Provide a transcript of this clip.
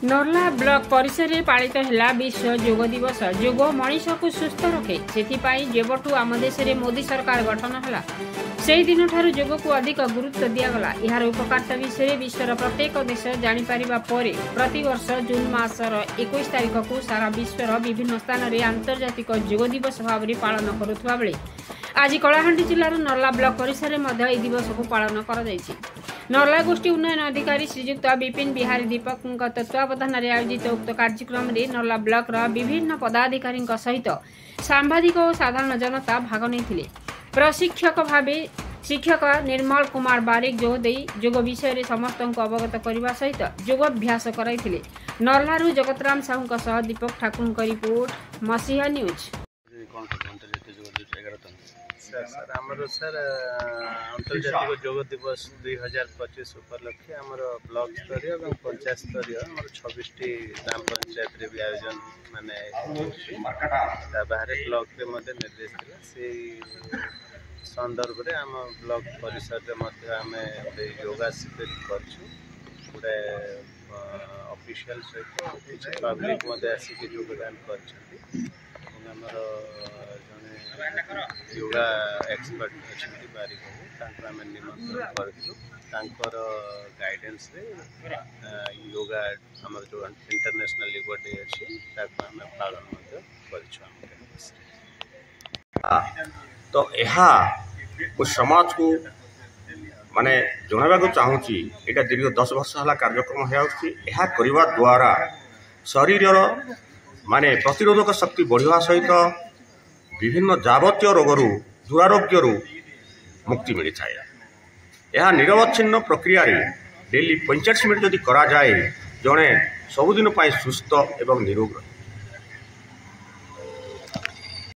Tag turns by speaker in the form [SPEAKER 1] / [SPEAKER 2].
[SPEAKER 1] नर्ला block परिसर में पालित है विश्व योग दिवस। योग मनीष को सुस्थ रखे से जेबठू आम देश में मोदी सरकार गठन है से दिन ठार योग को अधिक गुरुत्व दिगला। यार उपकारिता विषय विश्वर प्रत्येक देश जापर प्रतिवर्ष जून मासर 21 तारिख को सारा विश्वर विभिन्न स्थान में आंतर्जातिक योग दिवस भाव में पालन करुवा बेले आज कलाहांडी जिलार नर्ला ब्लॉक परिसर में यह दिवस को पालन कर नर्ला गोष्ठी उन्नयन अधिकारी श्रीजुक्त विपिन बिहारी दीपक तत्वावधान में आयोजित उक्त कार्यक्रम में नर्ला ब्लॉक विभिन्न पदाधिकारी सहित सांबादिक और साधारण जनता भाग नहीं। प्रशिक्षक भाव शिक्षक निर्मल कुमार बारिक जोदे योग विषय समस्त को अवगत करने सहित योगाभ्यास कराई। नर्लारू जगतराम साहू दीपक ठाकुर रिपोर्ट मसीहा न्यूज।
[SPEAKER 2] सर आमर सर अंतर्जातिक योग दिवस 2025 उपलक्षे आमर ब्लॉक स्तरीय और पंचायत स्तरीय 26 ग्राम पंचायत रे भी आयोजन माने बाहर ब्लॉक रे मध्य निर्देश दिला से संदर्भ रे आम ब्लॉक परिसर रे मध्य आमे योगा शिविर करछु पूरे ऑफिशियल सहित कुछ पब्लिक मध्य आसी योगदान करछथि आमर योगा एक्सपर्ट अच्छा बारिक आम निमंत्रण कर गाइडेंस रे योगा आम जो इंटरनेशनल योग डे अच्छी आम पालन
[SPEAKER 3] तो यह समाज को माने जनवाक चाहूँगी यहाँ दीर्घ 10 वर्ष है कार्यक्रम होगा द्वारा शरीर माने प्रतिरोधक शक्ति बढ़िया सहित विभिन्न जावतीय रोगरू दुरारोग्य मुक्ति मिलता है। यह निरवच्छिन्न प्रक्रिया डेली 45 मिनट जदि करा जाए जड़े सबुदिन सुस्थ एवं निरोग